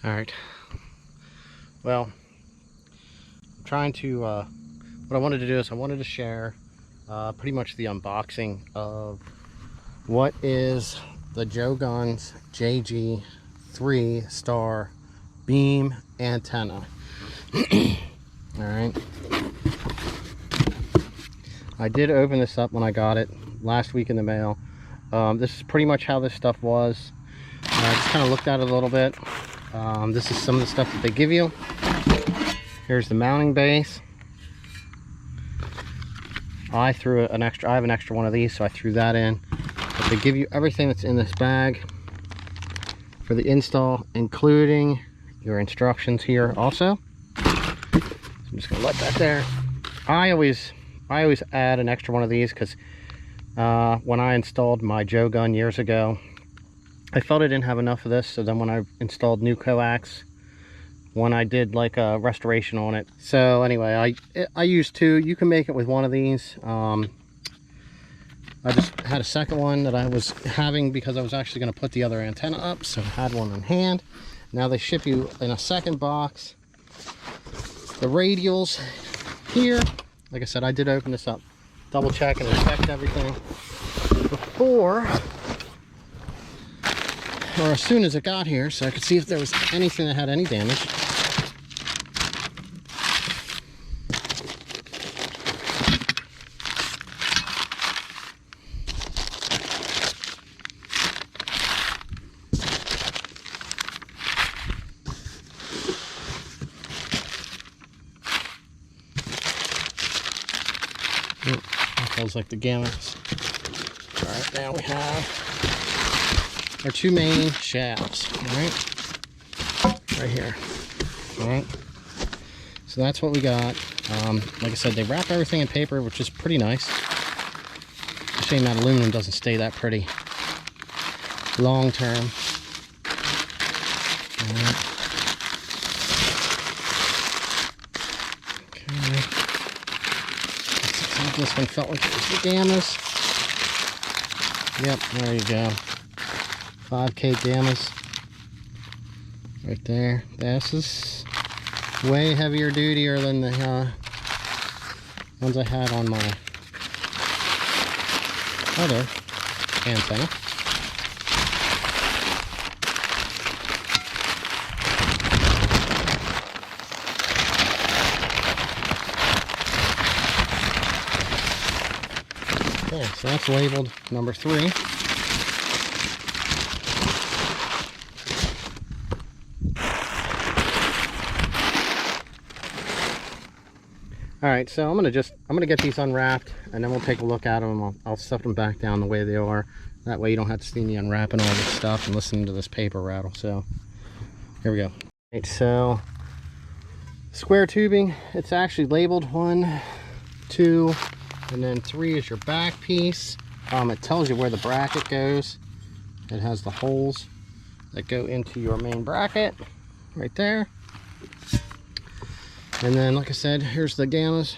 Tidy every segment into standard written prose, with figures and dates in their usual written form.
All right. Well, I'm trying to, what I wanted to do is I wanted to share pretty much the unboxing of what is the Jo Gunn's JG3 star beam antenna. All right. I did open this up when I got it last week in the mail. This is pretty much how this stuff was. I just kind of looked at it a little bit. This is some of the stuff that they give you. Here's the mounting base. I threw an extra, I have an extra one of these, so I threw that in. But they give you everything that's in this bag for the install, including your instructions here also. So I'm just gonna let that there. I always add an extra one of these because when I installed my Jo Gunn years ago, I felt I didn't have enough of this. So then when I installed new coax, when I did like a restoration on it. So anyway, I used two. You can make it with one of these. I just had a second one that I was having because I was actually going to put the other antenna up, so I had one in hand. Now they ship you in a second box the radials here. Like I said, I did open this up, double check and inspect everything before, or as soon as it got here, so I could see if there was anything that had any damage. Feels like the gamuts. All right, now we have our two main shafts. All right here. All right, so that's what we got. Like I said, they wrap everything in paper, which is pretty nice. It's a shame that aluminum doesn't stay that pretty long term. All right. This one felt like it was the gammas. Yep, there you go. 5K gammas. Right there. This is way heavier dutier than the ones I had on my other antenna. Okay, so that's labeled number 3. All right, so I'm gonna get these unwrapped, and then we'll take a look at them. I'll stuff them back down the way they are. That way you don't have to see me unwrapping all this stuff and listening to this paper rattle. So here we go. All right, so square tubing. It's actually labeled 1, 2. And then 3 is your back piece. It tells you where the bracket goes. It has the holes that go into your main bracket right there. And then, like I said, here's the gammas.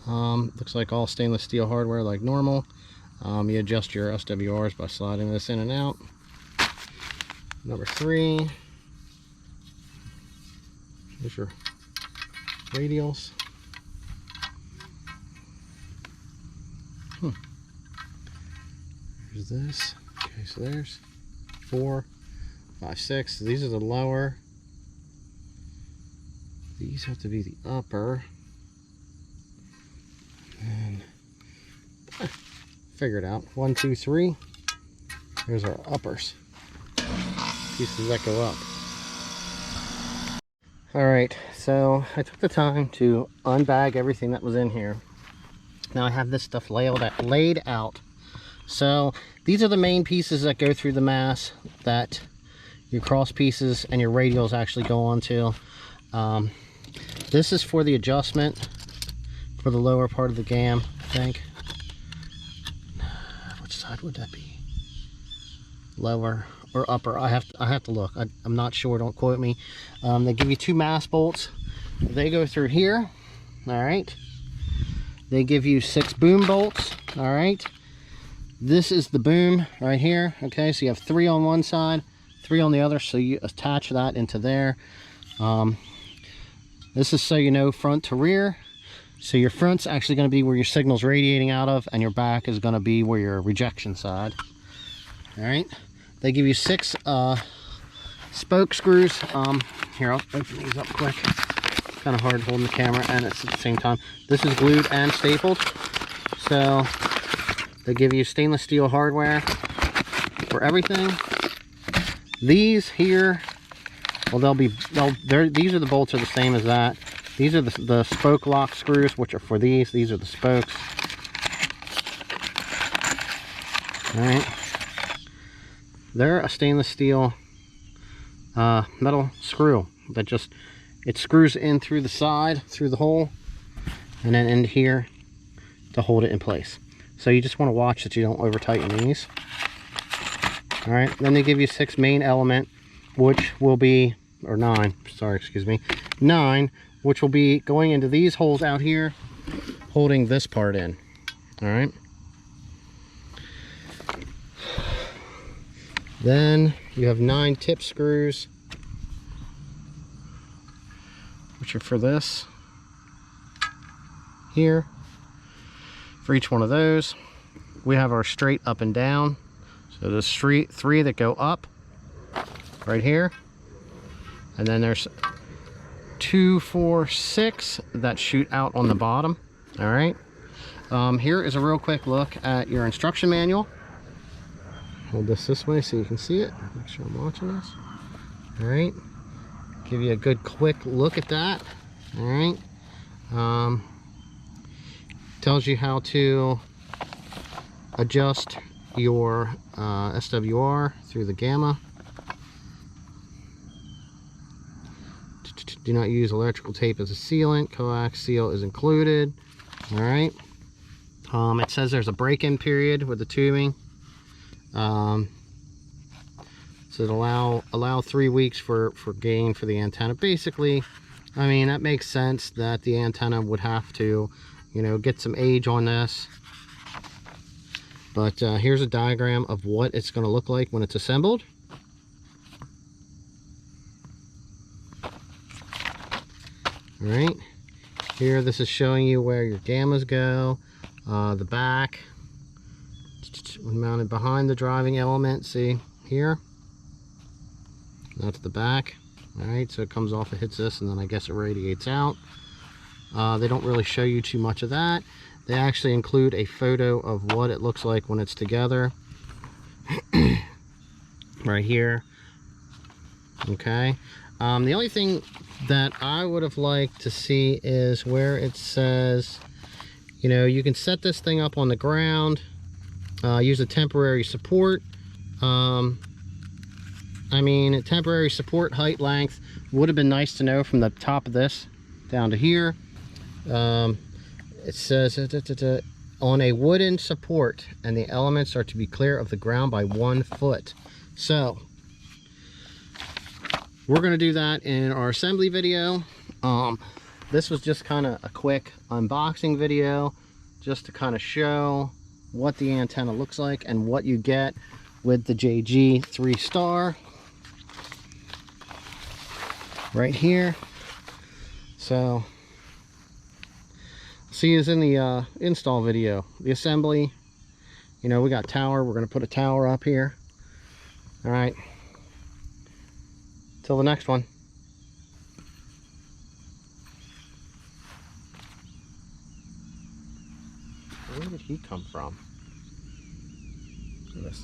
Looks like all stainless steel hardware like normal. You adjust your SWRs by sliding this in and out. Number 3. Here's your radials. Here's this. Okay, so there's 4, 5, 6. These are the lower. These have to be the upper. And figure it out. 1, 2, 3. There's our uppers. Pieces that go up. Alright, so I took the time to unbag everything that was in here. Now I have this stuff laid out. So these are the main pieces that go through the mass that your cross pieces and your radials actually go onto. This is for the adjustment for the lower part of the gam, I think. Which side would that be? Lower or upper? I have to look. I'm not sure, don't quote me. They give you 2 mass bolts. They go through here. All right. They give you 6 boom bolts. All right. This is the boom right here. Okay, so you have 3 on one side, 3 on the other, so you attach that into there. This is so you know front to rear. So your front's actually going to be where your signal's radiating out of, and your back is going to be where your rejection side. All right, they give you 6 spoke screws. Here, I'll open these up quick. Kind of hard holding the camera and it's at the same time. This is glued and stapled. So they give you stainless steel hardware for everything. These here, well, these are the bolts are the same as that. These are the spoke lock screws, which are for these. These are the spokes. All right, they're a stainless steel metal screw that just, it screws in through the side, through the hole, and then into here to hold it in place. So you just want to watch that you don't over tighten these. All right, then they give you 6 main element, which will be, or 9, sorry, excuse me, 9, which will be going into these holes out here, holding this part in. All right. Then you have 9 tip screws, which are for this here. For each one of those, we have our straight up and down. So there's 3 that go up right here, and then there's 2, 4, 6 that shoot out on the bottom. All right, here is a real quick look at your instruction manual. Hold this way so you can see it. Make sure I'm watching this. All right, give you a good quick look at that. All right, tells you how to adjust your SWR through the gamma. Do not use electrical tape as a sealant. Coax seal is included. All right, it says there's a break-in period with the tubing. So it allow 3 weeks for gain for the antenna. Basically, I mean, that makes sense that the antenna would have to, you know, get some age on this. But here's a diagram of what it's going to look like when it's assembled. All right, here this is showing you where your gammas go. The back mounted behind the driving element. See here, that's the back. All right, so it comes off, it hits this, and then I guess it radiates out. They don't really show you too much of that. They actually include a photo of what it looks like when it's together right here. Okay, the only thing that I would have liked to see is where it says, you know, you can set this thing up on the ground, use a temporary support. I mean, a temporary support height length would have been nice to know from the top of this down to here. It says on a wooden support, and the elements are to be clear of the ground by 1 foot. So we're going to do that in our assembly video. This was just kind of a quick unboxing video, just to kind of show what the antenna looks like and what you get with the JG 3 Star right here. So see you in the install video. The assembly, you know, we got tower, we're going to put a tower up here. All right, till the next one. Where did he come from? Look at this.